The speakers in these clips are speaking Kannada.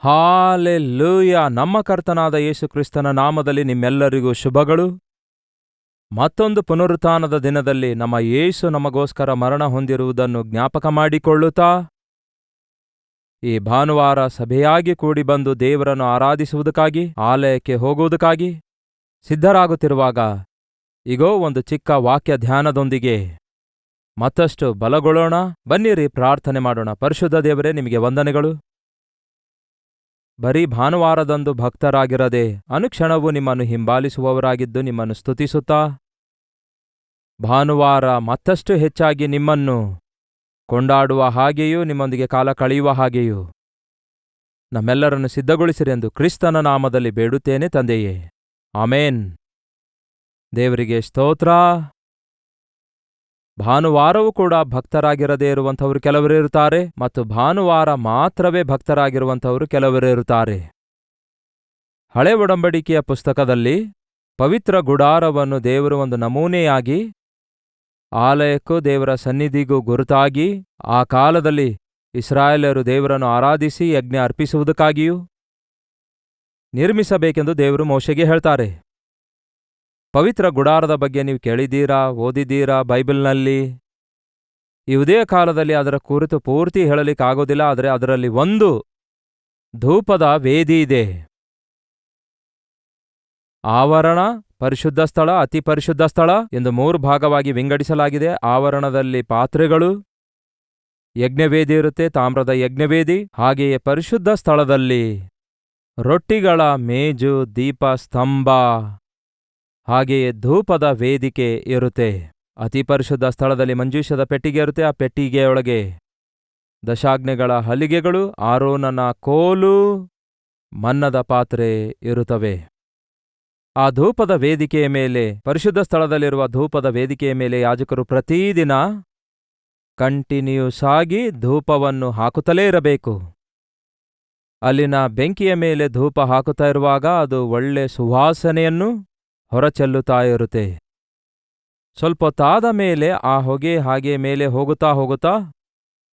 ಹಾಲೆಲೂಯ! ನಮ್ಮ ಕರ್ತನಾದ ಯೇಸು ಕ್ರಿಸ್ತನ ನಾಮದಲ್ಲಿ ನಿಮ್ಮೆಲ್ಲರಿಗೂ ಶುಭಗಳು. ಮತ್ತೊಂದು ಪುನರುತ್ಥಾನದ ದಿನದಲ್ಲಿ ನಮ್ಮ ಯೇಸು ನಮಗೋಸ್ಕರ ಮರಣ ಹೊಂದಿರುವುದನ್ನು ಜ್ಞಾಪಕ ಮಾಡಿಕೊಳ್ಳುತ್ತಾ, ಈ ಭಾನುವಾರ ಸಭೆಯಾಗಿ ಕೂಡಿ ಬಂದು ದೇವರನ್ನು ಆರಾಧಿಸುವುದಕ್ಕಾಗಿ ಆಲಯಕ್ಕೆ ಹೋಗುವುದಕ್ಕಾಗಿ ಸಿದ್ಧರಾಗುತ್ತಿರುವಾಗ, ಇಗೋ ಒಂದು ಚಿಕ್ಕ ವಾಕ್ಯ ಧ್ಯಾನದೊಂದಿಗೆ ಮತ್ತಷ್ಟು ಬಲಗೊಳ್ಳೋಣ. ಬನ್ನಿರಿ, ಪ್ರಾರ್ಥನೆ ಮಾಡೋಣ. ಪರಿಶುದ್ಧ ದೇವರೇ, ನಿಮಗೆ ವಂದನೆಗಳು. ಬರೀ ಭಾನುವಾರದಂದು ಭಕ್ತರಾಗಿರದೆ ಅನುಕ್ಷಣವೂ ನಿಮ್ಮನ್ನು ಹಿಂಬಾಲಿಸುವವರಾಗಿದ್ದು ನಿಮ್ಮನ್ನು ಸ್ತುತಿಸುತ್ತಾ, ಭಾನುವಾರ ಮತ್ತಷ್ಟು ಹೆಚ್ಚಾಗಿ ನಿಮ್ಮನ್ನು ಕೊಂಡಾಡುವ ಹಾಗೆಯೂ ನಿಮ್ಮೊಂದಿಗೆ ಕಾಲ ಕಳೆಯುವ ಹಾಗೆಯೂ ನಮ್ಮೆಲ್ಲರನ್ನು ಸಿದ್ಧಗೊಳಿಸಿರೆಂದು ಕ್ರಿಸ್ತನ ನಾಮದಲ್ಲಿ ಬೇಡುತ್ತೇನೆ ತಂದೆಯೇ, ಆಮೇನ್. ದೇವರಿಗೆ ಸ್ತೋತ್ರ. ಭಾನುವಾರವೂ ಕೂಡ ಭಕ್ತರಾಗಿರದೇ ಇರುವಂಥವರು ಕೆಲವರಿರುತ್ತಾರೆ, ಮತ್ತು ಭಾನುವಾರ ಮಾತ್ರವೇ ಭಕ್ತರಾಗಿರುವಂಥವರು ಕೆಲವರಿರುತ್ತಾರೆ. ಹಳೆ ಒಡಂಬಡಿಕೆಯ ಪುಸ್ತಕದಲ್ಲಿ ಪವಿತ್ರ ಗುಡಾರವನ್ನು ದೇವರು ಒಂದು ನಮೂನೆಯಾಗಿ, ಆಲಯಕ್ಕೂ ದೇವರ ಸನ್ನಿಧಿಗೂ ಗುರುತಾಗಿ, ಆ ಕಾಲದಲ್ಲಿ ಇಸ್ರಾಯೇಲರು ದೇವರನ್ನು ಆರಾಧಿಸಿ ಯಜ್ಞ ಅರ್ಪಿಸುವುದಕ್ಕಾಗಿಯೂ ನಿರ್ಮಿಸಬೇಕೆಂದು ದೇವರು ಮೋಶೆಗೆ ಹೇಳ್ತಾರೆ. ಪವಿತ್ರ ಗುಡಾರದ ಬಗ್ಗೆ ನೀವು ಕೇಳಿದ್ದೀರಾ, ಓದಿದ್ದೀರಾ ಬೈಬಲ್ನಲ್ಲಿ. ಯಾವುದೇ ಕಾಲದಲ್ಲಿ ಅದರ ಕುರಿತು ಪೂರ್ತಿ ಹೇಳಲಿಕ್ಕಾಗೋದಿಲ್ಲ, ಆದರೆ ಅದರಲ್ಲಿ ಒಂದು ಧೂಪದ ವೇದಿ ಇದೆ. ಆವರಣ, ಪರಿಶುದ್ಧ ಸ್ಥಳ, ಅತಿ ಪರಿಶುದ್ಧ ಸ್ಥಳ ಎಂದು 3 ಭಾಗವಾಗಿ ವಿಂಗಡಿಸಲಾಗಿದೆ. ಆವರಣದಲ್ಲಿ ಪಾತ್ರೆಗಳು, ಯಜ್ಞವೇದಿ ಇರುತ್ತೆ, ತಾಮ್ರದ ಯಜ್ಞವೇದಿ. ಹಾಗೆಯೇ ಪರಿಶುದ್ಧ ಸ್ಥಳದಲ್ಲಿ ರೊಟ್ಟಿಗಳ ಮೇಜು, ದೀಪ ಸ್ತಂಭ, ಹಾಗೆಯೇ ಧೂಪದ ವೇದಿಕೆ ಇರುತ್ತೆ. ಅತಿ ಪರಿಶುದ್ಧ ಸ್ಥಳದಲ್ಲಿ ಮಂಜೂಷದ ಪೆಟ್ಟಿಗೆ ಇರುತ್ತೆ. ಆ ಪೆಟ್ಟಿಗೆಯೊಳಗೆ ದಶಾಜ್ಞೆಗಳ ಹಲಿಗೆಗಳು, ಆರೋನನ ಕೋಲು, ಮನ್ನದ ಪಾತ್ರೆ ಇರುತ್ತವೆ. ಆ ಧೂಪದ ವೇದಿಕೆಯ ಮೇಲೆ, ಪರಿಶುದ್ಧ ಸ್ಥಳದಲ್ಲಿರುವ ಧೂಪದ ವೇದಿಕೆಯ ಮೇಲೆ ಯಾಜಕರು ಪ್ರತಿದಿನ ಕಂಟಿನ್ಯೂಸ್ ಆಗಿ ಧೂಪವನ್ನು ಹಾಕುತ್ತಲೇ ಇರಬೇಕು. ಅಲ್ಲಿನ ಬೆಂಕಿಯ ಮೇಲೆ ಧೂಪ ಹಾಕುತ್ತಾ ಇರುವಾಗ ಅದು ಒಳ್ಳೆ ಸುವಾಸನೆಯನ್ನು ಹೊರಚೆಲ್ಲುತ್ತಾ ಇರುತ್ತೆ. ಸ್ವಲ್ಪ ಹೊತ್ತಾದ ಮೇಲೆ ಆ ಹೊಗೆ ಹಾಗೆ ಮೇಲೆ ಹೋಗುತ್ತಾ ಹೋಗುತ್ತಾ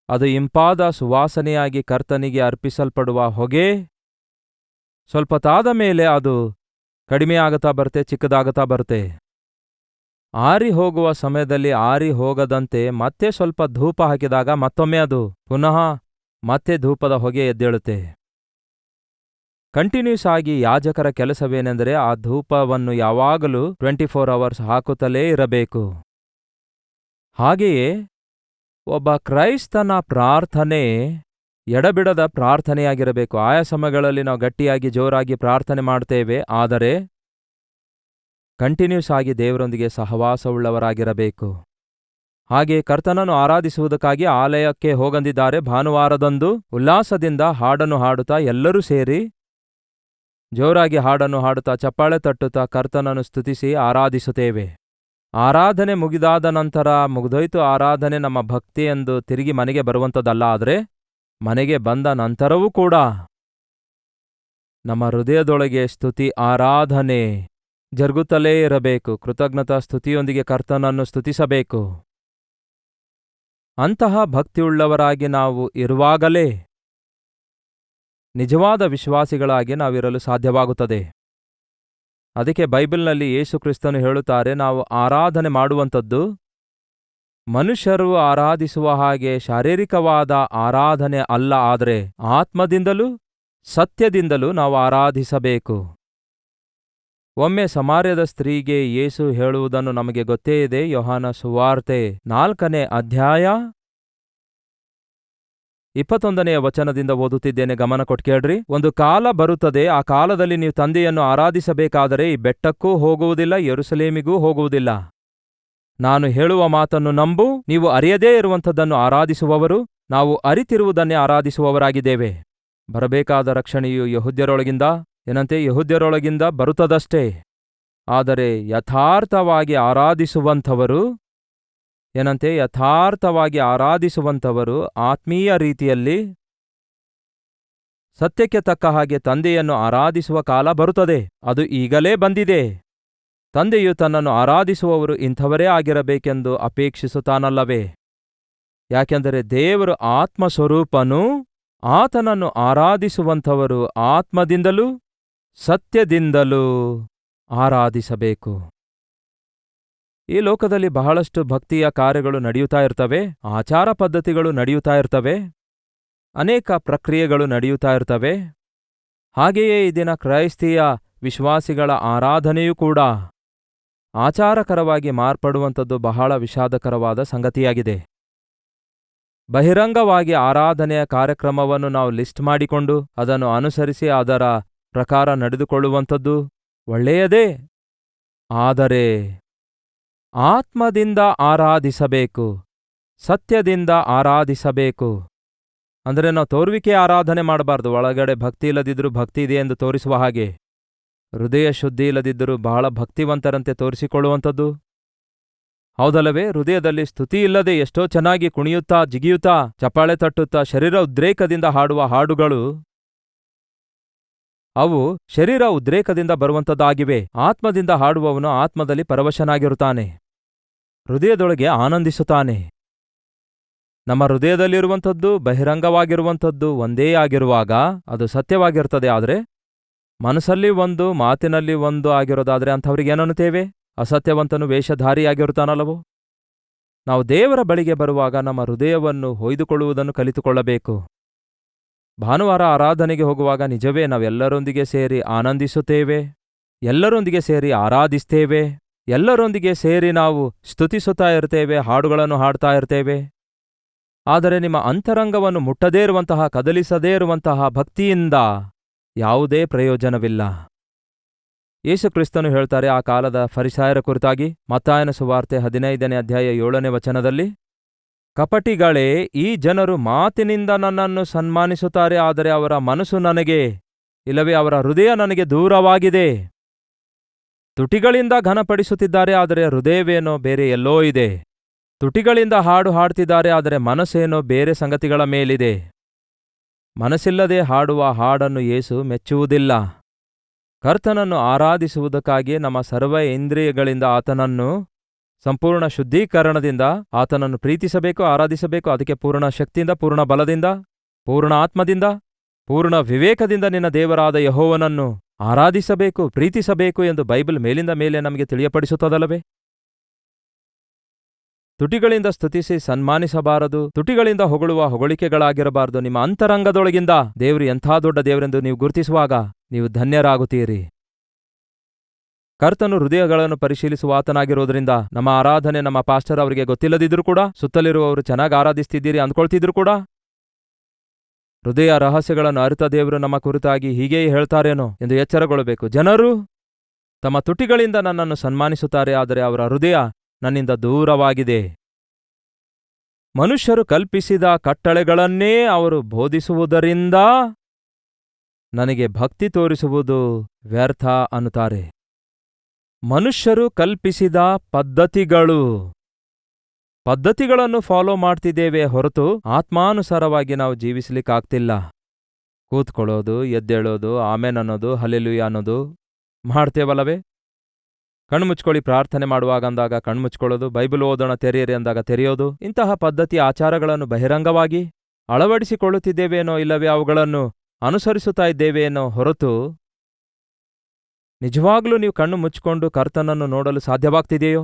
ಅದು ಇಂಪಾದ ಸುವಾಸನೆಯಾಗಿ ಕರ್ತನಿಗೆ ಅರ್ಪಿಸಲ್ಪಡುವ ಹೊಗೆ ಸ್ವಲ್ಪ ಹೊತ್ತಾದ ಮೇಲೆ ಅದು ಕಡಿಮೆಯಾಗುತ್ತಾ ಬರುತ್ತೆ, ಚಿಕ್ಕದಾಗುತ್ತಾ ಬರುತ್ತೆ. ಆರಿ ಹೋಗುವ ಸಮಯದಲ್ಲಿ ಆರಿ ಹೋಗದಂತೆ ಮತ್ತೆ ಸ್ವಲ್ಪ ಧೂಪ ಹಾಕಿದಾಗ ಮತ್ತೊಮ್ಮೆ ಅದು ಪುನಃ ಮತ್ತೆ ಧೂಪದ ಹೊಗೆ ಎದ್ದೇಳುತ್ತೆ. ಕಂಟಿನ್ಯೂಸ್ ಆಗಿ ಯಾಜಕರ ಕೆಲಸವೇನೆಂದರೆ ಆ ಧೂಪವನ್ನು ಯಾವಾಗಲೂ 24 ಅವರ್ಸ್ ಹಾಕುತ್ತಲೇ ಇರಬೇಕು. ಹಾಗೆಯೇ ಒಬ್ಬ ಕ್ರೈಸ್ತನ ಪ್ರಾರ್ಥನೆ ಎಡಬಿಡದ ಪ್ರಾರ್ಥನೆಯಾಗಿರಬೇಕು. ಆಯಾ ಸಮಯಗಳಲ್ಲಿ ನಾವು ಗಟ್ಟಿಯಾಗಿ ಜೋರಾಗಿ ಪ್ರಾರ್ಥನೆ ಮಾಡ್ತೇವೆ, ಆದರೆ ಕಂಟಿನ್ಯೂಸ್ ಆಗಿ ದೇವರೊಂದಿಗೆ ಸಹವಾಸವುಳ್ಳವರಾಗಿರಬೇಕು. ಹಾಗೆ ಕರ್ತನನ್ನು ಆರಾಧಿಸುವುದಕ್ಕಾಗಿ ಆಲಯಕ್ಕೆ ಹೋಗಂದಿದ್ದಾರೆ. ಭಾನುವಾರದಂದು ಉಲ್ಲಾಸದಿಂದ ಹಾಡನ್ನು ಹಾಡುತ್ತಾ ಎಲ್ಲರೂ ಸೇರಿ ಜೋರಾಗಿ ಹಾಡನ್ನು ಹಾಡುತ್ತಾ ಚಪ್ಪಾಳೆ ತಟ್ಟುತ್ತಾ ಕರ್ತನನ್ನು ಸ್ತುತಿಸಿ ಆರಾಧಿಸುತ್ತೇವೆ. ಆರಾಧನೆ ಮುಗಿದಾದ ನಂತರ ಮುಗಿದೋಯ್ತು ಆರಾಧನೆ, ನಮ್ಮ ಭಕ್ತಿ ಎಂದು ತಿರುಗಿ ಮನೆಗೆ ಬರುವಂಥದ್ದಲ್ಲ. ಆದರೆ ಮನೆಗೆ ಬಂದ ನಂತರವೂ ಕೂಡ ನಮ್ಮ ಹೃದಯದೊಳಗೆ ಸ್ತುತಿ ಆರಾಧನೆ ಜರುಗುತ್ತಲೇ ಇರಬೇಕು. ಕೃತಜ್ಞತಾ ಸ್ತುತಿಯೊಂದಿಗೆ ಕರ್ತನನ್ನು ಸ್ತುತಿಸಬೇಕು. ಅಂತಹ ಭಕ್ತಿಯುಳ್ಳವರಾಗಿ ನಾವು ಇರುವಾಗಲೇ ನಿಜವಾದ ವಿಶ್ವಾಸಿಗಳಾಗಿ ನಾವಿರಲು ಸಾಧ್ಯವಾಗುತ್ತದೆ. ಅದಕ್ಕೆ ಬೈಬಲ್ನಲ್ಲಿ ಯೇಸು ಕ್ರಿಸ್ತನು ಹೇಳುತ್ತಾರೆ, ನಾವು ಆರಾಧನೆ ಮಾಡುವಂಥದ್ದು ಮನುಷ್ಯರು ಆರಾಧಿಸುವ ಹಾಗೆ ಶಾರೀರಿಕವಾದ ಆರಾಧನೆ ಅಲ್ಲ, ಆದರೆ ಆತ್ಮದಿಂದಲೂ ಸತ್ಯದಿಂದಲೂ ನಾವು ಆರಾಧಿಸಬೇಕು. ಒಮ್ಮೆ ಸಮಾರ್ಯದ ಸ್ತ್ರೀಗೆ ಯೇಸು ಹೇಳುವುದನ್ನು ನಮಗೆ ಗೊತ್ತೇ ಇದೆ. ಯೋಹಾನ ಸುವಾರ್ತೆ 4ನೇ ಅಧ್ಯಾಯ 21ನೆಯ ವಚನದಿಂದ ಓದುತ್ತಿದ್ದೇನೆ, ಗಮನ ಕೊಟ್ಟು ಕೇಳ್ರಿ. ಒಂದು ಕಾಲ ಬರುತ್ತದೆ, ಆ ಕಾಲದಲ್ಲಿ ನೀವು ತಂದೆಯನ್ನು ಆರಾಧಿಸಬೇಕಾದರೆ ಈ ಬೆಟ್ಟಕ್ಕೂ ಹೋಗುವುದಿಲ್ಲ, ಯೆರೂಸಲೇಮಿಗೂ ಹೋಗುವುದಿಲ್ಲ. ನಾನು ಹೇಳುವ ಮಾತನ್ನು ನಂಬು. ನೀವು ಅರಿಯದೇ ಇರುವಂಥದ್ದನ್ನು ಆರಾಧಿಸುವವರು, ನಾವು ಅರಿತಿರುವುದನ್ನೇ ಆರಾಧಿಸುವವರಾಗಿದ್ದೇವೆ. ಬರಬೇಕಾದ ರಕ್ಷಣೆಯು ಯೆಹೂದ್ಯರೊಳಗಿಂದ ಬರುತ್ತದಷ್ಟೇ. ಆದರೆ ಯಥಾರ್ಥವಾಗಿ ಆರಾಧಿಸುವಂಥವರು ಆತ್ಮೀಯ ರೀತಿಯಲ್ಲಿ ಸತ್ಯಕ್ಕೆ ತಕ್ಕ ಹಾಗೆ ತಂದೆಯನ್ನು ಆರಾಧಿಸುವ ಕಾಲ ಬರುತ್ತದೆ. ಅದು ಈಗಲೇ ಬಂದಿದೆ. ತಂದೆಯು ತನ್ನನ್ನು ಆರಾಧಿಸುವವರು ಇಂಥವರೇ ಆಗಿರಬೇಕೆಂದು ಅಪೇಕ್ಷಿಸುತ್ತಾನಲ್ಲವೇ? ಯಾಕೆಂದರೆ ದೇವರು ಆತ್ಮಸ್ವರೂಪನೂ ಆತನನ್ನು ಆರಾಧಿಸುವಂಥವರು ಆತ್ಮದಿಂದಲೂ ಸತ್ಯದಿಂದಲೂ ಆರಾಧಿಸಬೇಕು. ಈ ಲೋಕದಲ್ಲಿ ಬಹಳಷ್ಟು ಭಕ್ತಿಯ ಕಾರ್ಯಗಳು ನಡೆಯುತ್ತಾ ಇರ್ತವೆ, ಆಚಾರ ಪದ್ಧತಿಗಳು ನಡೆಯುತ್ತಾ ಇರ್ತವೆ, ಅನೇಕ ಪ್ರಕ್ರಿಯೆಗಳು ನಡೆಯುತ್ತಾ ಇರ್ತವೆ. ಹಾಗೆಯೇ ಈ ದಿನ ಕ್ರೈಸ್ತೀಯ ವಿಶ್ವಾಸಿಗಳ ಆರಾಧನೆಯೂ ಕೂಡ ಆಚಾರಕರವಾಗಿ ಮಾರ್ಪಡುವಂಥದ್ದು ಬಹಳ ವಿಷಾದಕರವಾದ ಸಂಗತಿಯಾಗಿದೆ. ಬಹಿರಂಗವಾಗಿ ಆರಾಧನೆಯ ಕಾರ್ಯಕ್ರಮವನ್ನು ನಾವು ಲಿಸ್ಟ್ ಮಾಡಿಕೊಂಡು ಅದನ್ನು ಅನುಸರಿಸಿ ಅದರ ಪ್ರಕಾರ ನಡೆದುಕೊಳ್ಳುವಂಥದ್ದು ಒಳ್ಳೆಯದೇ. ಆದರೆ ಆತ್ಮದಿಂದ ಆರಾಧಿಸಬೇಕು, ಸತ್ಯದಿಂದ ಆರಾಧಿಸಬೇಕು. ಅಂದರೆ ನಾವು ತೋರುವಿಕೆ ಆರಾಧನೆ ಮಾಡಬಾರ್ದು. ಒಳಗಡೆ ಭಕ್ತಿ ಇಲ್ಲದಿದ್ದರೂ ಭಕ್ತಿ ಇದೆ ಎಂದು ತೋರಿಸುವ ಹಾಗೆ, ಹೃದಯ ಶುದ್ಧಿ ಇಲ್ಲದಿದ್ದರೂ ಬಹಳ ಭಕ್ತಿವಂತರಂತೆ ತೋರಿಸಿಕೊಳ್ಳುವಂಥದ್ದು ಹೌದಲ್ಲವೇ? ಹೃದಯದಲ್ಲಿ ಸ್ತುತಿ ಇಲ್ಲದೆ ಎಷ್ಟೋ ಚೆನ್ನಾಗಿ ಕುಣಿಯುತ್ತಾ ಜಿಗಿಯುತ್ತಾ ಚಪ್ಪಾಳೆ ತಟ್ಟುತ್ತಾ ಶರೀರ ಉದ್ರೇಕದಿಂದ ಹಾಡುವ ಹಾಡುಗಳು ಅವು ಶರೀರ ಉದ್ರೇಕದಿಂದ ಬರುವಂಥದ್ದಾಗಿವೆ. ಆತ್ಮದಿಂದ ಹಾಡುವವನು ಆತ್ಮದಲ್ಲಿ ಪರವಶನಾಗಿರುತ್ತಾನೆ, ಹೃದಯದೊಳಗೆ ಆನಂದಿಸುತ್ತಾನೆ. ನಮ್ಮ ಹೃದಯದಲ್ಲಿರುವಂಥದ್ದು ಬಹಿರಂಗವಾಗಿರುವಂಥದ್ದು ಒಂದೇ ಆಗಿರುವಾಗ ಅದು ಸತ್ಯವಾಗಿರ್ತದೆ. ಆದರೆ ಮನಸ್ಸಲ್ಲಿ ಒಂದು ಮಾತಿನಲ್ಲಿ ಒಂದು ಆಗಿರೋದಾದರೆ ಅಂಥವ್ರಿಗೇನನ್ನುತ್ತೇವೆ? ಅಸತ್ಯವಂತನು ವೇಷಧಾರಿಯಾಗಿರುತ್ತಾನಲ್ಲವೋ? ನಾವು ದೇವರ ಬಳಿಗೆ ಬರುವಾಗ ನಮ್ಮ ಹೃದಯವನ್ನು ಹೊಯ್ದುಕೊಳ್ಳುವುದನ್ನು ಕಲಿತುಕೊಳ್ಳಬೇಕು. ಭಾನುವಾರ ಆರಾಧನೆಗೆ ಹೋಗುವಾಗ ನಿಜವೇ ನಾವೆಲ್ಲರೊಂದಿಗೆ ಸೇರಿ ಆನಂದಿಸುತ್ತೇವೆ, ಎಲ್ಲರೊಂದಿಗೆ ಸೇರಿ ಆರಾಧಿಸ್ತೇವೆ, ಎಲ್ಲರೊಂದಿಗೆ ಸೇರಿ ನಾವು ಸ್ತುತಿಸುತ್ತಾ ಇರ್ತೇವೆ, ಹಾಡುಗಳನ್ನು ಹಾಡ್ತಾ ಇರ್ತೇವೆ. ಆದರೆ ನಿಮ್ಮ ಅಂತರಂಗವನ್ನು ಮುಟ್ಟದೇ ಇರುವಂತಹ, ಕದಲಿಸದೇ ಇರುವಂತಹ ಭಕ್ತಿಯಿಂದ ಯಾವುದೇ ಪ್ರಯೋಜನವಿಲ್ಲ. ಯೇಸುಕ್ರಿಸ್ತನು ಹೇಳ್ತಾರೆ ಆ ಕಾಲದ ಫರಿಸಾಯರ ಕುರಿತಾಗಿ, ಮತ್ತಾಯನ ಸುವಾರ್ತೆ 15ನೇ ಅಧ್ಯಾಯ 7ನೇ ವಚನದಲ್ಲಿ, ಕಪಟಿಗಳೇ, ಈ ಜನರು ಮಾತಿನಿಂದ ನನ್ನನ್ನು ಸನ್ಮಾನಿಸುತ್ತಾರೆ, ಆದರೆ ಅವರ ಮನಸ್ಸು ನನಗೆ, ಇಲ್ಲವೇ ಅವರ ಹೃದಯ ನನಗೆ ದೂರವಾಗಿದೆ. ತುಟಿಗಳಿಂದ ಘನಪಡಿಸುತ್ತಿದ್ದಾರೆ, ಆದರೆ ಹೃದಯವೇನೋ ಬೇರೆ ಎಲ್ಲೋ ಇದೆ. ತುಟಿಗಳಿಂದ ಹಾಡು ಹಾಡ್ತಿದ್ದಾರೆ, ಆದರೆ ಮನಸ್ಸೇನೋ ಬೇರೆ ಸಂಗತಿಗಳ ಮೇಲಿದೆ. ಮನಸ್ಸಿಲ್ಲದೆ ಹಾಡುವ ಹಾಡನ್ನು ಯೇಸು ಮೆಚ್ಚುವುದಿಲ್ಲ. ಕರ್ತನನ್ನು ಆರಾಧಿಸುವುದಕ್ಕಾಗಿ ನಮ್ಮ ಸರ್ವ ಇಂದ್ರಿಯಗಳಿಂದ ಆತನನ್ನು ಸಂಪೂರ್ಣ ಶುದ್ಧೀಕರಣದಿಂದ ಆತನನ್ನು ಪ್ರೀತಿಸಬೇಕು, ಆರಾಧಿಸಬೇಕು. ಅದಕ್ಕೆ ಪೂರ್ಣ ಶಕ್ತಿಯಿಂದ, ಪೂರ್ಣ ಬಲದಿಂದ, ಪೂರ್ಣ ಆತ್ಮದಿಂದ, ಪೂರ್ಣ ವಿವೇಕದಿಂದ ನಿನ್ನ ದೇವರಾದ ಯೆಹೋವನನ್ನು ಆರಾಧಿಸಬೇಕು, ಪ್ರೀತಿಸಬೇಕು ಎಂದು ಬೈಬಲ್ ಮೇಲಿಂದ ಮೇಲೆ ನಮಗೆ ತಿಳಿಯಪಡಿಸುತ್ತದಲ್ಲವೇ? ತುಟಿಗಳಿಂದ ಸ್ತುತಿಸಿ ಸನ್ಮಾನಿಸಬಾರದು, ತುಟಿಗಳಿಂದ ಹೊಗಳುವ ಹೊಗಳಿಕೆಗಳಾಗಿರಬಾರದು. ನಿಮ್ಮ ಅಂತರಂಗದೊಳಗಿಂದ ದೇವರು ಎಂಥ ದೊಡ್ಡ ದೇವರೆಂದು ನೀವು ಗುರುತಿಸುವಾಗ ನೀವು ಧನ್ಯರಾಗುತ್ತೀರಿ. ಕರ್ತನು ಹೃದಯಗಳನ್ನು ಪರಿಶೀಲಿಸುವ ಆತನಾಗಿರೋದ್ರಿಂದ ನಮ್ಮ ಆರಾಧನೆ ನಮ್ಮ ಪಾಸ್ಟರ್ ಅವರಿಗೆ ಗೊತ್ತಿಲ್ಲದಿದ್ರೂ ಕೂಡ, ಸುತ್ತಲಿರುವವರು ಚೆನ್ನಾಗಿ ಆರಾಧಿಸ್ತಿದ್ದೀರಿ ಅಂದ್ಕೊಳ್ತಿದ್ರು ಕೂಡ, ಹೃದಯ ರಹಸ್ಯಗಳನ್ನು ಅರಿತ ದೇವರು ನಮ್ಮ ಕುರಿತಾಗಿ ಹೀಗೆಯೇ ಹೇಳ್ತಾರೇನೋ ಎಂದು ಎಚ್ಚರಗೊಳ್ಳಬೇಕು. ಜನರು ತಮ್ಮ ತುಟಿಗಳಿಂದ ನನ್ನನ್ನು ಸನ್ಮಾನಿಸುತ್ತಾರೆ, ಆದರೆ ಅವರ ಹೃದಯ ನನ್ನಿಂದ ದೂರವಾಗಿದೆ. ಮನುಷ್ಯರು ಕಲ್ಪಿಸಿದ ಕಟ್ಟಳೆಗಳನ್ನೇ ಅವರು ಬೋಧಿಸುವುದರಿಂದ ನನಗೆ ಭಕ್ತಿ ತೋರಿಸುವುದು ವ್ಯರ್ಥ ಅನ್ನುತ್ತಾರೆ. ಮನುಷ್ಯರು ಕಲ್ಪಿಸಿದ ಪದ್ಧತಿಗಳನ್ನು ಫಾಲೋ ಮಾಡ್ತಿದ್ದೇವೆ ಹೊರತು ಆತ್ಮಾನುಸಾರವಾಗಿ ನಾವು ಜೀವಿಸಲಿಕ್ಕಾಗ್ತಿಲ್ಲ. ಕೂತ್ಕೊಳ್ಳೋದು, ಎದ್ದೇಳೋದು, ಆಮೇನ್ ಅನ್ನೋದು, ಹಲ್ಲೆಲೂಯಾ ಅನ್ನೋದು ಮಾಡ್ತೇವಲ್ಲವೇ? ಕಣ್ಮುಚ್ಕೊಳ್ಳಿ ಪ್ರಾರ್ಥನೆ ಮಾಡುವಾಗ ಅಂದಾಗ ಕಣ್ಮುಚ್ಕೊಳ್ಳೋದು, ಬೈಬಲ್ ಓದೋಣ ತೆರೆಯಿರಿ ಅಂದಾಗ ತೆರೆಯೋದು, ಇಂತಹ ಪದ್ಧತಿ ಆಚಾರಗಳನ್ನು ಬಹಿರಂಗವಾಗಿ ಅಳವಡಿಸಿಕೊಳ್ಳುತ್ತಿದ್ದೇವೇನೋ, ಇಲ್ಲವೇ ಅವುಗಳನ್ನು ಅನುಸರಿಸುತ್ತಾ ಇದ್ದೇವೇನೋ ಹೊರತು ನಿಜವಾಗ್ಲೂ ನೀವು ಕಣ್ಣು ಮುಚ್ಚಿಕೊಂಡು ಕರ್ತನನ್ನು ನೋಡಲು ಸಾಧ್ಯವಾಗ್ತಿದೆಯೋ?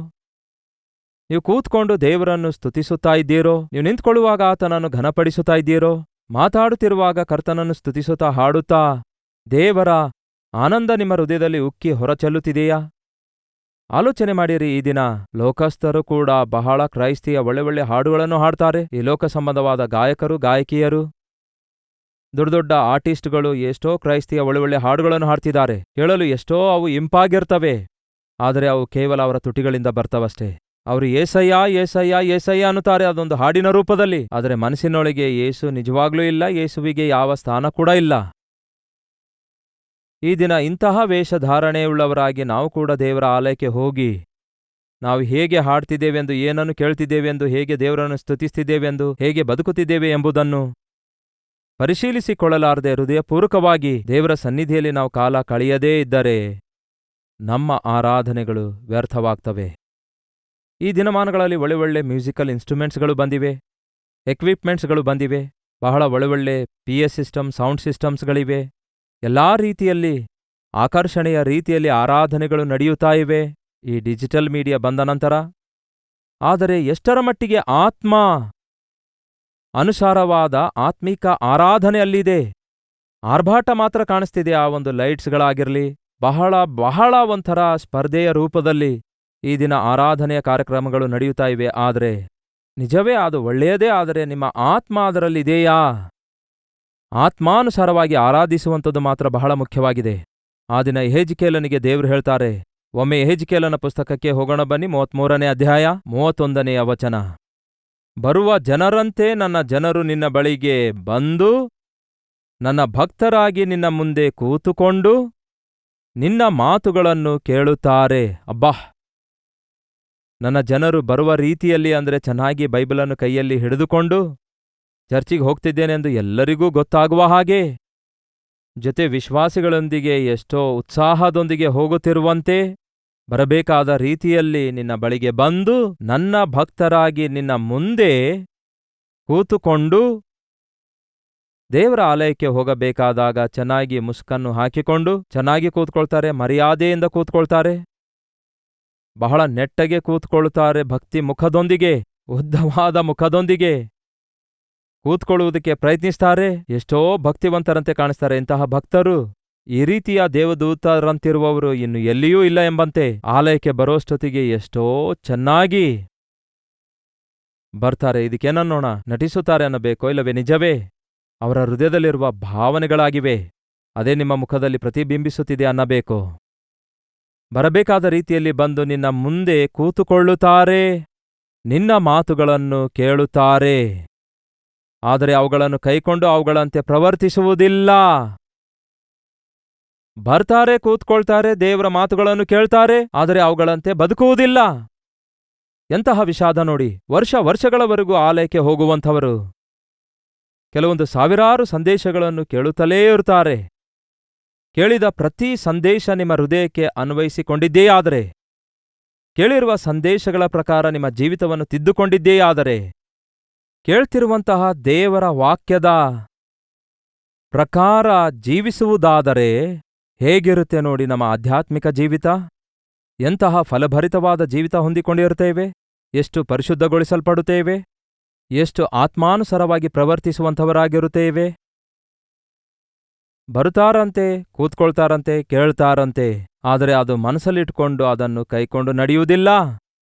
ನೀವು ಕೂತ್ಕೊಂಡು ದೇವರನ್ನು ಸ್ತುತಿಸುತ್ತಾ ಇದ್ದೀರೋ? ನೀವು ನಿಂತ್ಕೊಳ್ಳುವಾಗ ಆತನನ್ನು ಘನಪಡಿಸುತ್ತಾ ಇದ್ದೀರೋ? ಮಾತಾಡುತ್ತಿರುವಾಗ ಕರ್ತನನ್ನು ಸ್ತುತಿಸುತ್ತಾ ಹಾಡುತ್ತಾ ದೇವರ ಆನಂದ ನಿಮ್ಮ ಹೃದಯದಲ್ಲಿ ಉಕ್ಕಿ ಹೊರಚೆಲ್ಲುತ್ತಿದೆಯಾ? ಆಲೋಚನೆ ಮಾಡಿರಿ. ಈ ದಿನ ಲೋಕಸ್ಥರು ಕೂಡ ಬಹಳ ಕ್ರೈಸ್ತಿಯ ಒಳ್ಳೆ ಹಾಡುಗಳನ್ನು ಹಾಡ್ತಾರೆ. ಈ ಲೋಕ ಸಂಬಂಧವಾದ ಗಾಯಕರು, ಗಾಯಕಿಯರು, ದೊಡ್ಡ ದೊಡ್ಡ ಆರ್ಟಿಸ್ಟ್ಗಳು ಎಷ್ಟೋ ಕ್ರೈಸ್ತಿಯ ಒಳ್ಳೆ ಹಾಡುಗಳನ್ನು ಹಾಡ್ತಿದ್ದಾರೆ. ಕೇಳಲು ಎಷ್ಟೋ ಅವು ಇಂಪಾಗಿರ್ತವೆ, ಆದರೆ ಅವು ಕೇವಲ ಅವರ ತುಟಿಗಳಿಂದ ಬರ್ತವಷ್ಟೇ. ಅವರು ಏಸಯ್ಯ ಏಸಯ್ಯ ಏಸಯ್ಯ ಅನ್ನುತ್ತಾರೆ, ಅದೊಂದು ಹಾಡಿನ ರೂಪದಲ್ಲಿ. ಆದರೆ ಮನಸ್ಸಿನೊಳಗೆ ಯೇಸು ನಿಜವಾಗ್ಲೂ ಇಲ್ಲ, ಯೇಸುವಿಗೆ ಯಾವ ಸ್ಥಾನ ಕೂಡ ಇಲ್ಲ. ಈ ದಿನ ಇಂತಹ ವೇಷಧಾರಣೆಯುಳ್ಳವರಾಗಿ ನಾವು ಕೂಡ ದೇವರ ಆಲಯಕ್ಕೆ ಹೋಗಿ ನಾವು ಹೇಗೆ ಹಾಡ್ತಿದ್ದೇವೆಂದು, ಏನನ್ನು ಕೇಳ್ತಿದ್ದೇವೆಂದು, ಹೇಗೆ ದೇವರನ್ನು ಸ್ತುತಿಸ್ತಿದ್ದೇವೆಂದು, ಹೇಗೆ ಬದುಕುತ್ತಿದ್ದೇವೆ ಎಂಬುದನ್ನು ಪರಿಶೀಲಿಸಿಕೊಳ್ಳಲಾರದೆ ಹೃದಯಪೂರ್ವಕವಾಗಿ ದೇವರ ಸನ್ನಿಧಿಯಲ್ಲಿ ನಾವು ಕಾಲ ಕಳೆಯದೇ ಇದ್ದರೆ ನಮ್ಮ ಆರಾಧನೆಗಳು ವ್ಯರ್ಥವಾಗ್ತವೆ. ಈ ದಿನಮಾನಗಳಲ್ಲಿ ಒಳ್ಳೆ ಮ್ಯೂಸಿಕಲ್ ಇನ್ಸ್ಟ್ರೂಮೆಂಟ್ಸ್ಗಳು ಬಂದಿವೆ, ಎಕ್ವಿಪ್ಮೆಂಟ್ಸ್ಗಳು ಬಂದಿವೆ, ಬಹಳ ಒಳ್ಳೊಳ್ಳೆ PS ಸಿಸ್ಟಮ್, ಸೌಂಡ್ ಸಿಸ್ಟಮ್ಸ್ಗಳಿವೆ. ಎಲ್ಲಾ ರೀತಿಯಲ್ಲಿ ಆಕರ್ಷಣೆಯ ರೀತಿಯಲ್ಲಿ ಆರಾಧನೆಗಳು ನಡೆಯುತ್ತಾ ಇವೆ ಈ ಡಿಜಿಟಲ್ ಮೀಡಿಯಾ ಬಂದ ನಂತರ. ಆದರೆ ಎಷ್ಟರ ಮಟ್ಟಿಗೆ ಆತ್ಮ ಅನುಸಾರವಾದ ಆತ್ಮಿಕ ಆರಾಧನೆ ಅಲ್ಲಿದೆ? ಆರ್ಭಾಟ ಮಾತ್ರ ಕಾಣಿಸ್ತಿದೆ. ಆ ಒಂದು ಲೈಟ್ಸ್ಗಳಾಗಿರಲಿ, ಬಹಳ ಬಹಳ ಒಂಥರ ಸ್ಪರ್ಧೆಯ ರೂಪದಲ್ಲಿ ಈ ದಿನ ಆರಾಧನೆಯ ಕಾರ್ಯಕ್ರಮಗಳು ನಡೆಯುತ್ತಾ ಇವೆ. ಆದರೆ ನಿಜವೇ ಅದು ಒಳ್ಳೆಯದೇ, ಆದರೆ ನಿಮ್ಮ ಆತ್ಮ ಅದರಲ್ಲಿದೆಯಾ? ಆತ್ಮಾನುಸಾರವಾಗಿ ಆರಾಧಿಸುವಂಥದ್ದು ಮಾತ್ರ ಬಹಳ ಮುಖ್ಯವಾಗಿದೆ. ಆ ದಿನ ಯೆಹೆಜ್ಕೇಲನಿಗೆ ದೇವರು ಹೇಳ್ತಾರೆ, ಒಮ್ಮೆ ಯೆಹೆಜ್ಕೇಲನ ಪುಸ್ತಕಕ್ಕೆ ಹೋಗೋಣ ಬನ್ನಿ, 33ನೇ ಅಧ್ಯಾಯ 31ನೆಯ ವಚನ. ಬರುವ ಜನರಂತೆ ನನ್ನ ಜನರು ನಿನ್ನ ಬಳಿಗೆ ಬಂದು ನನ್ನ ಭಕ್ತರಾಗಿ ನಿನ್ನ ಮುಂದೆ ಕೂತುಕೊಂಡು ನಿನ್ನ ಮಾತುಗಳನ್ನು ಕೇಳುತ್ತಾರೆ. ಅಬ್ಬಾ, ನನ್ನ ಜನರು ಬರುವ ರೀತಿಯಲ್ಲಿ ಅಂದರೆ ಚೆನ್ನಾಗಿ ಬೈಬಲನ್ನು ಕೈಯಲ್ಲಿ ಹಿಡಿದುಕೊಂಡು ಚರ್ಚಿಗೆ ಹೋಗ್ತಿದ್ದೇನೆಂದು ಎಲ್ಲರಿಗೂ ಗೊತ್ತಾಗುವ ಹಾಗೆ, ಜೊತೆ ವಿಶ್ವಾಸಿಗಳೊಂದಿಗೆ ಎಷ್ಟೋ ಉತ್ಸಾಹದೊಂದಿಗೆ ಹೋಗುತ್ತಿರುವಂತೆ ಬರಬೇಕಾದ ರೀತಿಯಲ್ಲಿ ನಿನ್ನ ಬಳಿಗೆ ಬಂದು ನನ್ನ ಭಕ್ತರಾಗಿ ನಿನ್ನ ಮುಂದೆ ಕೂತುಕೊಂಡು, ದೇವರ ಆಲಯಕ್ಕೆ ಹೋಗಬೇಕಾದಾಗ ಚೆನ್ನಾಗಿ ಮುಸ್ಕನ್ನು ಹಾಕಿಕೊಂಡು ಚೆನ್ನಾಗಿ ಕೂತ್ಕೊಳ್ತಾರೆ, ಮರ್ಯಾದೆಯಿಂದ ಕೂತ್ಕೊಳ್ತಾರೆ, ಬಹಳ ನೆಟ್ಟಗೆ ಕೂತ್ಕೊಳ್ತಾರೆ, ಭಕ್ತಿ ಮುಖದೊಂದಿಗೆ, ಉದ್ದವಾದ ಮುಖದೊಂದಿಗೆ ಕೂತ್ಕೊಳ್ಳುವುದಕ್ಕೆ ಪ್ರಯತ್ನಿಸ್ತಾರೆ, ಎಷ್ಟೋ ಭಕ್ತಿವಂತರಂತೆ ಕಾಣಿಸ್ತಾರೆ. ಇಂತಹ ಭಕ್ತರು, ಈ ರೀತಿಯ ದೇವದೂತರಂತಿರುವವರು ಇನ್ನು ಎಲ್ಲಿಯೂ ಇಲ್ಲ ಎಂಬಂತೆ ಆಲಯಕ್ಕೆ ಬರೋಷ್ಟೊತ್ತಿಗೆ ಎಷ್ಟೋ ಚೆನ್ನಾಗಿ ಬರ್ತಾರೆ. ಇದಕ್ಕೇನನ್ನೋಣ, ನಟಿಸುತ್ತಾರೆ ಅನ್ನಬೇಕೋ ಇಲ್ಲವೇ ನಿಜವೇ ಅವರ ಹೃದಯದಲ್ಲಿರುವ ಭಾವನೆಗಳಾಗಿವೆ, ಅದೇ ನಿಮ್ಮ ಮುಖದಲ್ಲಿ ಪ್ರತಿಬಿಂಬಿಸುತ್ತಿದೆ ಅನ್ನಬೇಕೋ? ಬರಬೇಕಾದ ರೀತಿಯಲ್ಲಿ ಬಂದು ನಿನ್ನ ಮುಂದೆ ಕೂತುಕೊಳ್ಳುತ್ತಾರೆ, ನಿನ್ನ ಮಾತುಗಳನ್ನು ಕೇಳುತ್ತಾರೆ, ಆದರೆ ಅವುಗಳನ್ನು ಕೈಕೊಂಡು ಅವುಗಳಂತೆ ಪ್ರವರ್ತಿಸುವುದಿಲ್ಲ. ಬರ್ತಾರೆ, ಕೂತ್ಕೊಳ್ತಾರೆ, ದೇವರ ಮಾತುಗಳನ್ನು ಕೇಳ್ತಾರೆ, ಆದರೆ ಅವುಗಳಂತೆ ಬದುಕುವುದಿಲ್ಲ. ಎಂತಹ ವಿಷಾದ ನೋಡಿ. ವರ್ಷಗಳವರೆಗೂ ಆಲಯಕ್ಕೆ ಹೋಗುವಂಥವರು ಕೆಲವೊಂದು ಸಾವಿರಾರು ಸಂದೇಶಗಳನ್ನು ಕೇಳುತ್ತಲೇ ಇರುತ್ತಾರೆ. ಕೇಳಿದ ಪ್ರತಿ ಸಂದೇಶ ನಿಮ್ಮ ಹೃದಯಕ್ಕೆ ಅನ್ವಯಿಸಿಕೊಂಡಿದ್ದೇಯಾದರೆ, ಕೇಳಿರುವ ಸಂದೇಶಗಳ ಪ್ರಕಾರ ನಿಮ್ಮ ಜೀವಿತವನ್ನು ತಿದ್ದುಕೊಂಡಿದ್ದೇಯಾದರೆ, ಕೇಳ್ತಿರುವಂತಹ ದೇವರ ವಾಕ್ಯದ ಪ್ರಕಾರ ಜೀವಿಸುವುದಾದರೆ ಹೇಗಿರುತ್ತೆ ನೋಡಿ ನಮ್ಮ ಆಧ್ಯಾತ್ಮಿಕ ಜೀವಿತ? ಎಂತಹ ಫಲಭರಿತವಾದ ಜೀವಿತ ಹೊಂದಿಕೊಂಡಿರುತ್ತೇವೆ, ಎಷ್ಟು ಪರಿಶುದ್ಧಗೊಳಿಸಲ್ಪಡುತ್ತೇವೆ, ಎಷ್ಟು ಆತ್ಮಾನುಸಾರವಾಗಿ ಪ್ರವರ್ತಿಸುವಂಥವರಾಗಿರುತ್ತೇವೆ. ಬರುತ್ತಾರಂತೆ, ಕೂತ್ಕೊಳ್ತಾರಂತೆ, ಕೇಳ್ತಾರಂತೆ, ಆದರೆ ಅದು ಮನಸ್ಸಲ್ಲಿಟ್ಕೊಂಡು ಅದನ್ನು ಕೈಕೊಂಡು ನಡೆಯುವುದಿಲ್ಲ,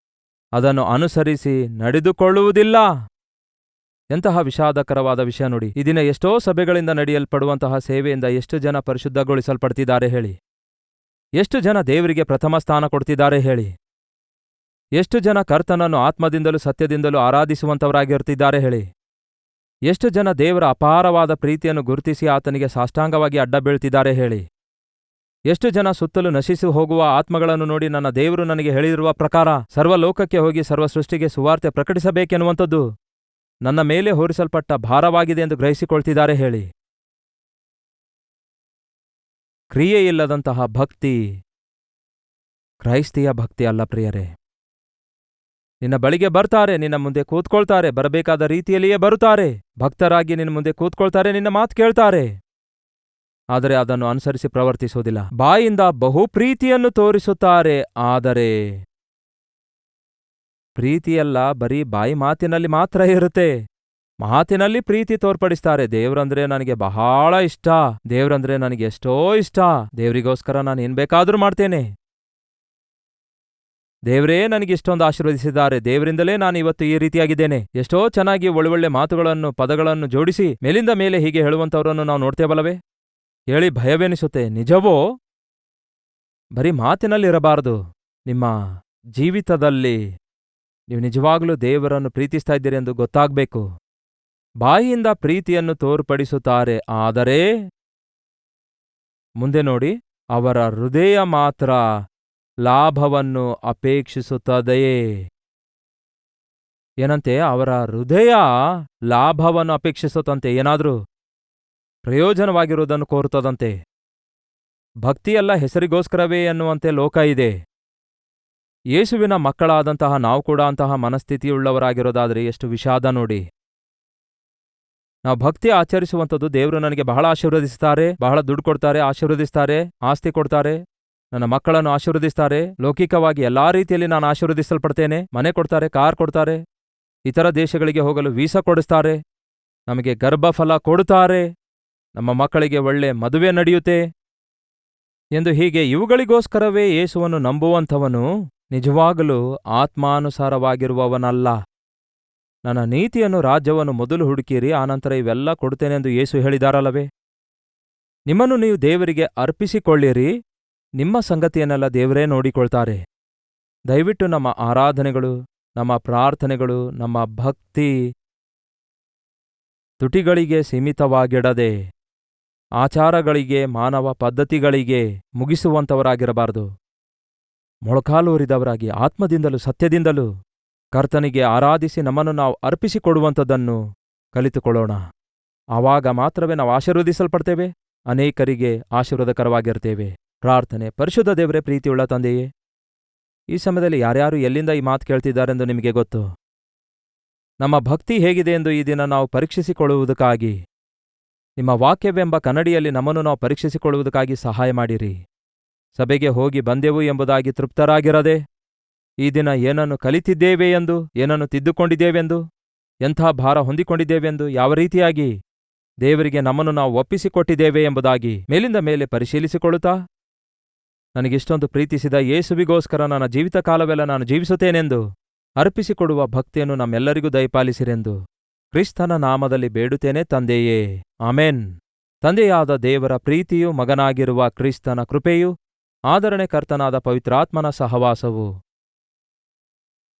ಅದನ್ನು ಅನುಸರಿಸಿ ನಡೆದುಕೊಳ್ಳುವುದಿಲ್ಲ. ಎಂತಹ ವಿಷಾದಕರವಾದ ವಿಷಯ ನೋಡಿ. ಈ ದಿನ ಎಷ್ಟೋ ಸಭೆಗಳಿಂದ ನಡೆಯಲ್ಪಡುವಂತಹ ಸೇವೆಯಿಂದ ಎಷ್ಟು ಜನ ಪರಿಶುದ್ಧಗೊಳಿಸಲ್ಪಡ್ತಿದ್ದಾರೆ ಹೇಳಿ? ಎಷ್ಟು ಜನ ದೇವರಿಗೆ ಪ್ರಥಮ ಸ್ಥಾನ ಕೊಡ್ತಿದ್ದಾರೆ ಹೇಳಿ? ಎಷ್ಟು ಜನ ಕರ್ತನನ್ನು ಆತ್ಮದಿಂದಲೂ ಸತ್ಯದಿಂದಲೂ ಆರಾಧಿಸುವಂಥವರಾಗಿರ್ತಿದ್ದಾರೆ ಹೇಳಿ? ಎಷ್ಟು ಜನ ದೇವರ ಅಪಾರವಾದ ಪ್ರೀತಿಯನ್ನು ಗುರುತಿಸಿ ಆತನಿಗೆ ಸಾಷ್ಟಾಂಗವಾಗಿ ಅಡ್ಡ ಬೀಳ್ತಿದ್ದಾರೆ ಹೇಳಿ? ಎಷ್ಟು ಜನ ಸುತ್ತಲೂ ನಶಿಸಿ ಹೋಗುವ ಆತ್ಮಗಳನ್ನು ನೋಡಿ ನನ್ನ ದೇವರು ನನಗೆ ಹೇಳಿರುವ ಪ್ರಕಾರ ಸರ್ವಲೋಕಕ್ಕೆ ಹೋಗಿ ಸರ್ವ ಸೃಷ್ಟಿಗೆ ಸುವಾರ್ತೆ ಪ್ರಕಟಿಸಬೇಕೆನ್ನುವಂಥದ್ದು ನನ್ನ ಮೇಲೆ ಹೊರಿಸಲ್ಪಟ್ಟ ಭಾರವಾಗಿದೆ ಎಂದು ಗ್ರಹಿಸಿಕೊಳ್ತಿದ್ದಾರೆ ಹೇಳಿ? ಕ್ರಿಯೆಯಿಲ್ಲದಂತಹ ಭಕ್ತಿ ಕ್ರೈಸ್ತಿಯ ಭಕ್ತಿ ಅಲ್ಲ ಪ್ರಿಯರೇ. ನಿನ್ನ ಬಳಿಗೆ ಬರ್ತಾರೆ, ನಿನ್ನ ಮುಂದೆ ಕೂತ್ಕೊಳ್ತಾರೆ, ಬರಬೇಕಾದ ರೀತಿಯಲ್ಲಿಯೇ ಬರುತ್ತಾರೆ, ಭಕ್ತರಾಗಿ ನಿನ್ನ ಮುಂದೆ ಕೂತ್ಕೊಳ್ತಾರೆ, ನಿನ್ನ ಮಾತು ಕೇಳ್ತಾರೆ, ಆದರೆ ಅದನ್ನು ಅನುಸರಿಸಿ ಪ್ರವರ್ತಿಸುವುದಿಲ್ಲ. ಬಾಯಿಂದ ಬಹು ಪ್ರೀತಿಯನ್ನು ತೋರಿಸುತ್ತಾರೆ, ಆದರೆ ಪ್ರೀತಿಯಲ್ಲ, ಬರೀ ಬಾಯಿ ಮಾತಿನಲ್ಲಿ ಮಾತ್ರ ಇರುತ್ತೆ. ಮಾತಿನಲ್ಲಿ ಪ್ರೀತಿ ತೋರ್ಪಡಿಸ್ತಾರೆ, ದೇವ್ರಂದ್ರೆ ನನಗೆ ಬಹಳ ಇಷ್ಟ, ದೇವ್ರಂದ್ರೆ ನನಗೆ ಎಷ್ಟೋ ಇಷ್ಟ, ದೇವರಿಗೋಸ್ಕರ ನಾನು ಏನ್ ಬೇಕಾದ್ರೂ ಮಾಡ್ತೇನೆ, ದೇವರೇ ನನಗಿಷ್ಟೊಂದು ಆಶೀರ್ವದಿಸಿದ್ದಾರೆ, ದೇವರಿಂದಲೇ ನಾನು ಇವತ್ತು ಈ ರೀತಿಯಾಗಿದ್ದೇನೆ. ಎಷ್ಟೋ ಚೆನ್ನಾಗಿ ಒಳ್ಳೊಳ್ಳೆ ಮಾತುಗಳನ್ನು ಪದಗಳನ್ನು ಜೋಡಿಸಿ ಮೇಲಿಂದ ಮೇಲೆ ಹೀಗೆ ಹೇಳುವಂಥವರನ್ನು ನಾವು ನೋಡ್ತೇವಲ್ಲವೇ? ಹೇಳಿ ಭಯವೆನಿಸುತ್ತೆ. ನಿಜವೋ? ಬರೀ ಮಾತಿನಲ್ಲಿರಬಾರದು, ನಿಮ್ಮ ಜೀವಿತದಲ್ಲಿ ನೀವು ನಿಜವಾಗಲೂ ದೇವರನ್ನು ಪ್ರೀತಿಸ್ತಾ ಇದ್ದೀರಿ ಎಂದು ಗೊತ್ತಾಗಬೇಕು. ಬಾಯಿಯಿಂದ ಪ್ರೀತಿಯನ್ನು ತೋರ್ಪಡಿಸುತ್ತಾರೆ, ಆದರೆ ಮುಂದೆ ನೋಡಿ, ಅವರ ಹೃದಯ ಮಾತ್ರ ಲಾಭವನ್ನು ಅಪೇಕ್ಷಿಸುತ್ತದೆಯೇ? ಏನಂತೆ? ಅವರ ಹೃದಯ ಲಾಭವನ್ನು ಅಪೇಕ್ಷಿಸುತ್ತಂತೆ, ಏನಾದರೂ ಪ್ರಯೋಜನವಾಗಿರುವುದನ್ನು ಕೋರುತ್ತದಂತೆ. ಭಕ್ತಿಯೆಲ್ಲ ಹೆಸರಿಗೋಸ್ಕರವೇ ಎನ್ನುವಂತೆ ಲೋಕ ಇದೆ. ಯೇಸುವಿನ ಮಕ್ಕಳಾದಂತಹ ನಾವು ಕೂಡ ಅಂತಹ ಮನಸ್ಥಿತಿಯುಳ್ಳವರಾಗಿರೋದಾದರೆ ಎಷ್ಟು ವಿಷಾದ ನೋಡಿ. ನಾವು ಭಕ್ತಿ ಆಚರಿಸುವಂಥದ್ದು ದೇವರು ನನಗೆ ಬಹಳ ಆಶೀರ್ವದಿಸ್ತಾರೆ, ಬಹಳ ದುಡ್ಡು ಕೊಡ್ತಾರೆ, ಆಶೀರ್ವದಿಸ್ತಾರೆ, ಆಸ್ತಿ ಕೊಡ್ತಾರೆ, ನನ್ನ ಮಕ್ಕಳನ್ನು ಆಶೀರ್ವದಿಸ್ತಾರೆ, ಲೌಕಿಕವಾಗಿ ಎಲ್ಲಾ ರೀತಿಯಲ್ಲಿ ನಾನು ಆಶೀರ್ವದಿಸಲ್ಪಡ್ತೇನೆ, ಮನೆ ಕೊಡ್ತಾರೆ, ಕಾರ್ ಕೊಡ್ತಾರೆ, ಇತರ ದೇಶಗಳಿಗೆ ಹೋಗಲು ವೀಸಾ ಕೊಡಿಸ್ತಾರೆ, ನಮಗೆ ಗರ್ಭಫಲ ಕೊಡುತ್ತಾರೆ, ನಮ್ಮ ಮಕ್ಕಳಿಗೆ ಒಳ್ಳೆ ಮದುವೆ ನಡೆಯುತ್ತೆ ಎಂದು ಹೀಗೆ ಇವುಗಳಿಗೋಸ್ಕರವೇ ಯೇಸುವನ್ನು ನಂಬುವಂಥವನು ನಿಜವಾಗಲೂ ಆತ್ಮಾನುಸಾರವಾಗಿರುವವನಲ್ಲ. ನನ್ನ ನೀತಿಯನ್ನು ರಾಜ್ಯವನ್ನು ಮೊದಲು ಹುಡುಕಿರಿ, ಆನಂತರ ಇವೆಲ್ಲ ಕೊಡುತ್ತೇನೆಂದು ಯೇಸು ಹೇಳಿದಾರಲ್ಲವೇ? ನಿಮ್ಮನ್ನು ನೀವು ದೇವರಿಗೆ ಅರ್ಪಿಸಿಕೊಳ್ಳಿರಿ, ನಿಮ್ಮ ಸಂಗತಿಯನ್ನೆಲ್ಲ ದೇವರೇ ನೋಡಿಕೊಳ್ತಾರೆ. ದಯವಿಟ್ಟು ನಮ್ಮ ಆರಾಧನೆಗಳು, ನಮ್ಮ ಪ್ರಾರ್ಥನೆಗಳು, ನಮ್ಮ ಭಕ್ತಿ ತುಟಿಗಳಿಗೆ ಸೀಮಿತವಾಗಿಡದೆ ಆಚಾರಗಳಿಗೆ, ಮಾನವ ಪದ್ಧತಿಗಳಿಗೆ ಮುಗಿಸುವಂಥವರಾಗಿರಬಾರದು. ಮೊಳಕಾಲೂರಿದವರಾಗಿ ಆತ್ಮದಿಂದಲೂ ಸತ್ಯದಿಂದಲೂ ಕರ್ತನಿಗೆ ಆರಾಧಿಸಿ ನಮ್ಮನ್ನು ನಾವು ಅರ್ಪಿಸಿಕೊಡುವಂಥದ್ದನ್ನು ಕಲಿತುಕೊಳ್ಳೋಣ. ಆವಾಗ ಮಾತ್ರವೇ ನಾವು ಆಶೀರ್ವದಿಸಲ್ಪಡ್ತೇವೆ, ಅನೇಕರಿಗೆ ಆಶೀರ್ವಾದಕರವಾಗಿರ್ತೇವೆ. ಪ್ರಾರ್ಥನೆ. ಪರಿಶುದ್ಧ ದೇವರೇ, ಪ್ರೀತಿಯುಳ್ಳ ತಂದೆಯೇ, ಈ ಸಮಯದಲ್ಲಿ ಯಾರ್ಯಾರು ಎಲ್ಲಿಂದ ಈ ಮಾತು ಕೇಳ್ತಿದ್ದಾರೆಂದು ನಿಮಗೆ ಗೊತ್ತು. ನಮ್ಮ ಭಕ್ತಿ ಹೇಗಿದೆ ಎಂದು ಈ ದಿನ ನಾವು ಪರೀಕ್ಷಿಸಿಕೊಳ್ಳುವುದಕ್ಕಾಗಿ, ನಿಮ್ಮ ವಾಕ್ಯವೆಂಬ ಕನ್ನಡಿಯಲ್ಲಿ ನಮ್ಮನ್ನು ನಾವು ಪರೀಕ್ಷಿಸಿಕೊಳ್ಳುವುದಕ್ಕಾಗಿ ಸಹಾಯ ಮಾಡಿರಿ. ಸಭೆಗೆ ಹೋಗಿ ಬಂದೆವು ಎಂಬುದಾಗಿ ತೃಪ್ತರಾಗಿರದೆ, ಈ ದಿನ ಏನನ್ನು ಕಲಿತಿದ್ದೇವೆ ಎಂದು, ಏನನ್ನು ತಿದ್ದುಕೊಂಡಿದ್ದೇವೆಂದು, ಎಂಥ ಭಾರ ಹೊಂದಿಕೊಂಡಿದ್ದೇವೆಂದು, ಯಾವ ರೀತಿಯಾಗಿ ದೇವರಿಗೆ ನಮ್ಮನ್ನು ನಾವು ಒಪ್ಪಿಸಿಕೊಟ್ಟಿದ್ದೇವೆ ಎಂಬುದಾಗಿ ಮೇಲಿಂದ ಮೇಲೆ ಪರಿಶೀಲಿಸಿಕೊಳ್ಳುತ್ತಾ, ನನಗಿಷ್ಟೊಂದು ಪ್ರೀತಿಸಿದ ಯೇಸುವಿಗೋಸ್ಕರ ನನ್ನ ಜೀವಿತ ಕಾಲವೆಲ್ಲ ನಾನು ಜೀವಿಸುತ್ತೇನೆಂದು ಅರ್ಪಿಸಿಕೊಡುವ ಭಕ್ತಿಯನ್ನು ನಮ್ಮೆಲ್ಲರಿಗೂ ದಯಪಾಲಿಸಿರೆಂದು ಕ್ರಿಸ್ತನ ನಾಮದಲ್ಲಿ ಬೇಡುತ್ತೇನೆ ತಂದೆಯೇ, ಆಮೆನ್. ತಂದೆಯಾದ ದೇವರ ಪ್ರೀತಿಯೂ ಮಗನಾಗಿರುವ ಕ್ರಿಸ್ತನ ಕೃಪೆಯೂ ಆದರಣೆ ಕರ್ತನಾದ ಪವಿತ್ರಾತ್ಮನ ಸಹವಾಸವು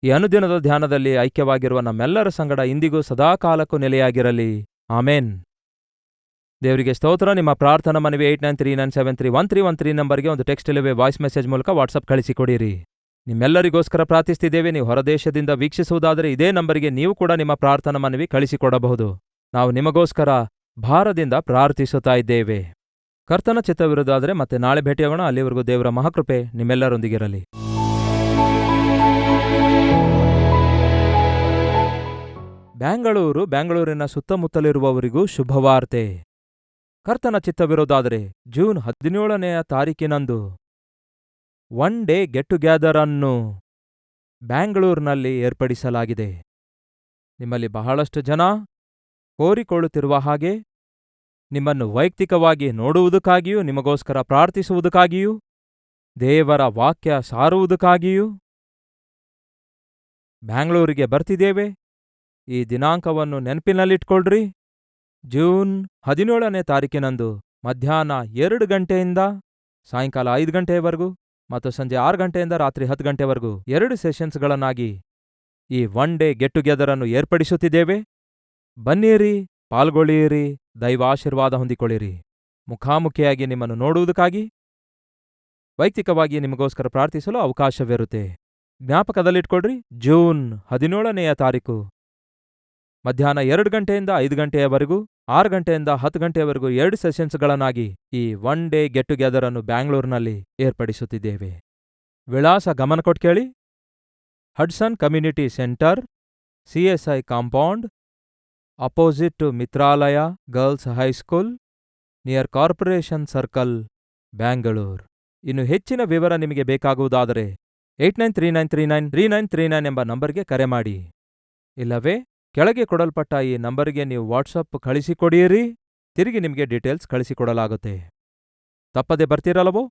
ಈ ಅನುದಿನದ ಧ್ಯಾನದಲ್ಲಿ ಐಕ್ಯವಾಗಿರುವ ನಮ್ಮೆಲ್ಲರ ಸಂಗಡ ಇಂದಿಗೂ ಸದಾಕಾಲಕ್ಕೂ ನೆಲೆಯಾಗಿರಲಿ, ಆಮೆನ್. ದೇವರಿಗೆ ಸ್ತೋತ್ರ. ನಿಮ್ಮ ಪ್ರಾರ್ಥನಾ ಮನವಿ 8939731313 ನಂಬರ್ಗೆ ಒಂದು ಟೆಕ್ಸ್ಟ್ ಇಲ್ಲವೇ ವಾಯ್ಸ್ ಮೆಸೇಜ್ ಮೂಲಕ ವಾಟ್ಸಪ್ ಕಳಿಸಿಕೊಡಿರಿ. ನಿಮ್ಮೆಲ್ಲರಿಗೋಸ್ಕರ ಪ್ರಾರ್ಥಿಸ್ತಿದ್ದೇವೆ. ನೀವು ಹೊರದೇಶದಿಂದ ವೀಕ್ಷಿಸುವುದಾದರೆ ಇದೇ ನಂಬರಿಗೆ ನೀವು ಕೂಡ ನಿಮ್ಮ ಪ್ರಾರ್ಥನಾ ಮನವಿ ಕಳಿಸಿಕೊಡಬಹುದು. ನಾವು ನಿಮಗೋಸ್ಕರ ಭಾರದಿಂದ ಪ್ರಾರ್ಥಿಸುತ್ತಾ ಇದ್ದೇವೆ. ಕರ್ತನ ಚಿತ್ತವಿರುವುದಾದರೆ ಮತ್ತೆ ನಾಳೆ ಭೇಟಿಯಾಗೋಣ. ಅಲ್ಲಿವರೆಗೂ ದೇವರ ಮಹಾಕೃಪೆ ನಿಮ್ಮೆಲ್ಲರೊಂದಿಗಿರಲಿ. ಬೆಂಗಳೂರಿನ ಸುತ್ತಮುತ್ತಲಿರುವವರಿಗೂ ಶುಭವಾರ್ತೆ. ಕರ್ತನ ಚಿತ್ತವಿರೋದಾದರೆ ಜೂನ್ 17ನೇ ತಾರೀಕಿನಂದು ಒನ್ ಡೇ ಗೆಟ್ ಟುಗ್ಯಾದರ್ ಅನ್ನು ಬ್ಯಾಂಗ್ಳೂರಿನಲ್ಲಿ ಏರ್ಪಡಿಸಲಾಗಿದೆ. ನಿಮ್ಮಲ್ಲಿ ಬಹಳಷ್ಟು ಜನ ಕೋರಿಕೊಳ್ಳುತ್ತಿರುವ ಹಾಗೆ ನಿಮ್ಮನ್ನು ವೈಯಕ್ತಿಕವಾಗಿ ನೋಡುವುದಕ್ಕಾಗಿಯೂ, ನಿಮಗೋಸ್ಕರ ಪ್ರಾರ್ಥಿಸುವುದಕ್ಕಾಗಿಯೂ, ದೇವರ ವಾಕ್ಯ ಸಾರುವುದಕ್ಕಾಗಿಯೂ ಬ್ಯಾಂಗ್ಳೂರಿಗೆ ಬರ್ತಿದ್ದೇವೆ. ಈ ದಿನಾಂಕವನ್ನು ನೆನಪಿನಲ್ಲಿಟ್ಕೊಳ್ರಿ. ಜೂನ್ 17ನೇ ತಾರೀಕಿನಂದು ಮಧ್ಯಾಹ್ನ 2 ಗಂಟೆಯಿಂದ ಸಾಯಂಕಾಲ 5 ಗಂಟೆಯವರೆಗೂ ಮತ್ತು ಸಂಜೆ 6 ಗಂಟೆಯಿಂದ ರಾತ್ರಿ 10 ಗಂಟೆವರೆಗೂ 2 ಸೆಷನ್ಸ್ಗಳನ್ನಾಗಿ ಈ ಒನ್ ಡೇ ಗೆಟ್ ಟುಗೆದರ್ ಅನ್ನು ಏರ್ಪಡಿಸುತ್ತಿದ್ದೇವೆ. ಬನ್ನಿರಿ, ಪಾಲ್ಗೊಳ್ಳಿರಿ, ದೈವಾಶೀರ್ವಾದ ಹೊಂದಿಕೊಳ್ಳಿರಿ. ಮುಖಾಮುಖಿಯಾಗಿ ನಿಮ್ಮನ್ನು ನೋಡುವುದಕ್ಕಾಗಿ, ವೈಯಕ್ತಿಕವಾಗಿ ನಿಮಗೋಸ್ಕರ ಪ್ರಾರ್ಥಿಸಲು ಅವಕಾಶವಿರುತ್ತೆ. ಜ್ಞಾಪಕದಲ್ಲಿಟ್ಕೊಳ್ರಿ, ಜೂನ್ 17ನೇ ತಾರೀಕು ಮಧ್ಯಾಹ್ನ 2 ಗಂಟೆಯಿಂದ 5 ಗಂಟೆಯವರೆಗೂ, 6 ಗಂಟೆಯಿಂದ 10 ಗಂಟೆಯವರೆಗೂ 2 ಸೆಷನ್ಸ್ಗಳನ್ನಾಗಿ ಈ ಒನ್ ಡೇ ಗೆಟ್ ಟುಗೆದರ್ ಅನ್ನು ಬ್ಯಾಂಗ್ಳೂರಿನಲ್ಲಿ ಏರ್ಪಡಿಸುತ್ತಿದ್ದೇವೆ. ವಿಳಾಸ ಗಮನಕೊಟ್ಟು ಕೇಳಿ. Hudson community centre, CSI compound, opposite to Mitralaya girls high school, near corporation circle, Bangalore. ಇನ್ನು ಹೆಚ್ಚಿನ ವಿವರ ನಿಮಗೆ ಬೇಕಾಗುವುದಾದರೆ 8939393939 ಎಂಬ ನಂಬರ್ಗೆ ಕರೆ ಮಾಡಿ. ಇಲ್ಲವೇ ಕೆಳಗೆ ಕೊಡಲ್ಪಟ್ಟ ಈ ನಂಬರ್ಗೆ ನೀವು ವಾಟ್ಸಪ್ ಕಳಿಸಿಕೊಡಿರಿ. ತಿರುಗಿ ನಿಮಗೆ ಡೀಟೇಲ್ಸ್ ಕಳಿಸಿಕೊಡಲಾಗುತ್ತೆ. ತಪ್ಪದೆ ಬರ್ತೀರಲ್ಲವೋ?